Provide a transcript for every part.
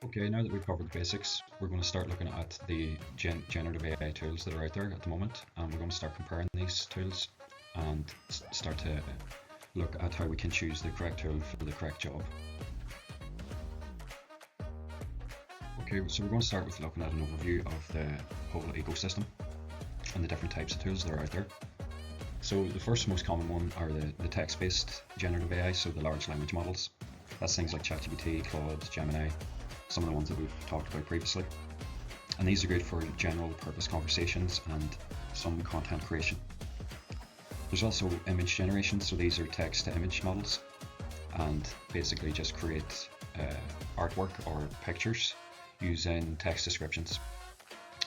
Okay, now that we've covered the basics, we're going to start looking at the generative AI tools that are out there at the moment, and we're going to start comparing these tools and start to look at how we can choose the correct tool for the correct job. Okay, so we're going to start with looking at an overview of the whole ecosystem and the different types of tools that are out there. So the first most common one are the text-based generative AI, so the large language models. That's things like ChatGPT, Claude, Gemini, some of the ones that we've talked about previously. And these are good for general purpose conversations and some content creation. There's also image generation, so these are text to image models and basically just create artwork or pictures using text descriptions.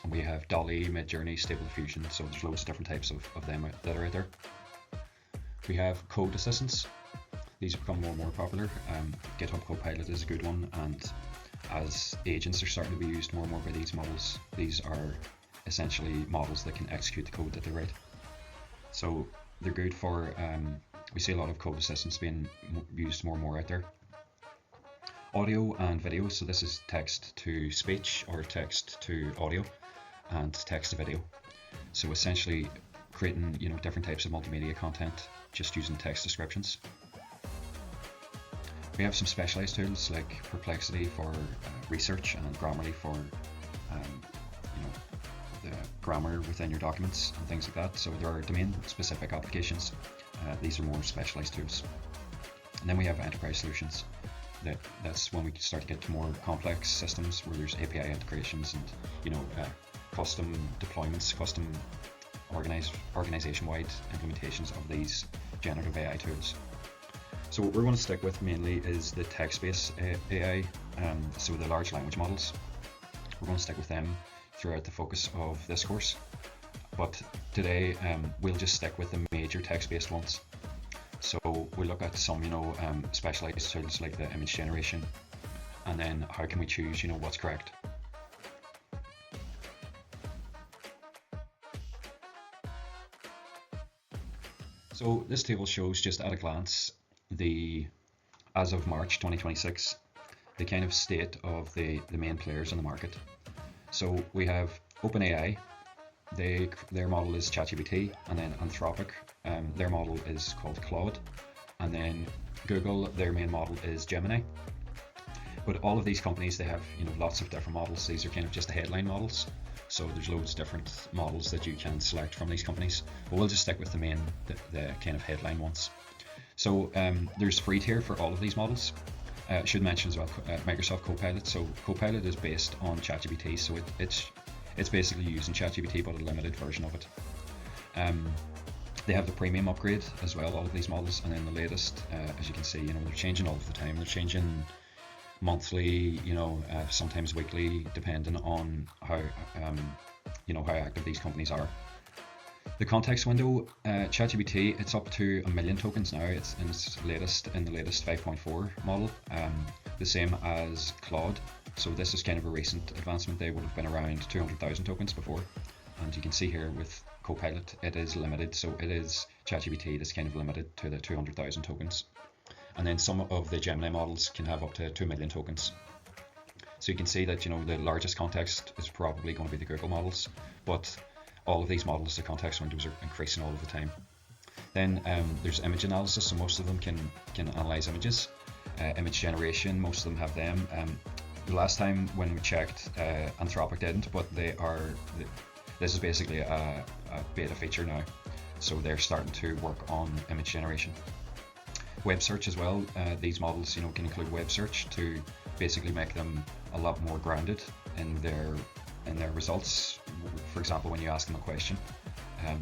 And we have DALL-E, Midjourney, Stable Diffusion, so there's loads of different types of them that are out there. We have code assistants. These have become more and more popular. GitHub Copilot is a good one, and as agents are starting to be used more and more by these models, these are essentially models that can execute the code that they write. So they're good for, we see a lot of code assistants being used more and more out there. Audio and video, so this is text to speech or text to audio and text to video. So essentially creating different types of multimedia content just using text descriptions. We have some specialized tools like Perplexity for research and Grammarly for the grammar within your documents and things like that. So there are domain specific applications. These are more specialized tools. And then we have enterprise solutions. That's when we start to get to more complex systems where there's API integrations and custom deployments, custom organization-wide implementations of these generative AI tools. So what we're going to stick with mainly is the text-based AI, so the large language models. We're going to stick with them throughout the focus of this course. But today we'll just stick with the major text-based ones. So we'll look at some specialized tools like the image generation, and then how can we choose what's correct. So this table shows just at a glance as of March 2026 the kind of state of the main players in the market. So we have OpenAI, their model is ChatGPT, and then Anthropic, their model is called Claude, and then Google, their main model is Gemini. But all of these companies, they have lots of different models. These are kind of just the headline models. So there's loads of different models that you can select from these companies. But we'll just stick with the kind of headline ones. So there's free tier for all of these models. Should mention as well Microsoft Copilot. So Copilot is based on ChatGPT, so it's basically using ChatGPT but a limited version of it. They have the premium upgrade as well, all of these models, and then the latest, as you can see, they're changing all of the time. They're changing monthly, sometimes weekly, depending on how how active these companies are. The context window, ChatGPT, it's up to 1 million tokens now. It's in the latest 5.4 model, the same as Claude. So this is kind of a recent advancement. They would have been around 200,000 tokens before, and you can see here with Copilot, it is limited. So it is ChatGPT that's kind of limited to the 200,000 tokens, and then some of the Gemini models can have up to 2 million tokens. So you can see that the largest context is probably going to be the Google models, but all of these models, the context windows are increasing all of the time. Then there's image analysis, so most of them can analyze images. Image generation, most of them have them. The last time when we checked, Anthropic didn't, but this is basically a beta feature now, so they're starting to work on image generation. Web search as well. These models can include web search to basically make them a lot more grounded in their results. For example, when you ask them a question,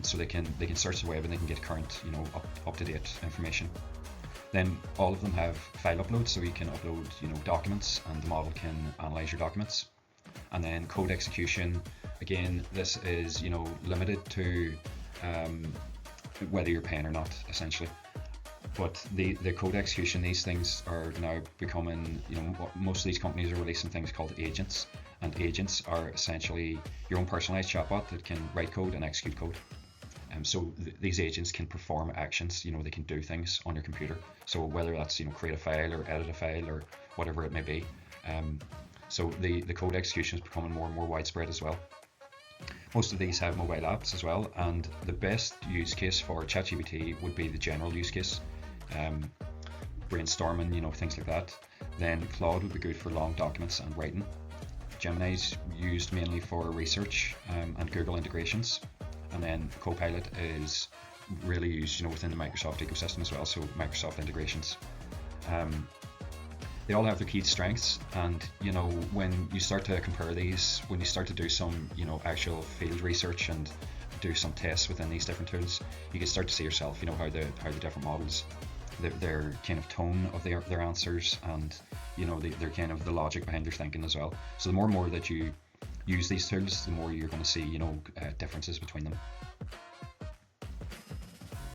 so they can search the web and they can get current up to date information. Then all of them have file upload, so you can upload documents and the model can analyze your documents. And then code execution, again, this is limited to whether you're paying or not, essentially. But the code execution, these things are now becoming, most of these companies are releasing things called agents, and agents are essentially your own personalized chatbot that can write code and execute code. So these agents can perform actions, they can do things on your computer. So whether that's create a file or edit a file or whatever it may be, So the code execution is becoming more and more widespread as well. Most of these have mobile apps as well, and the best use case for ChatGPT would be the general use case, brainstorming, things like that. Then Claude would be good for long documents and writing. Gemini's used mainly for research and Google integrations, and then Copilot is really used, within the Microsoft ecosystem as well. So Microsoft integrations. They all have their key strengths, and when you start to compare these, when you start to do some actual field research and do some tests within these different tools, you can start to see yourself how the different models, their kind of tone of their answers, and their kind of the logic behind their thinking as well. So the more and more that you use these tools, the more you're going to see differences between them.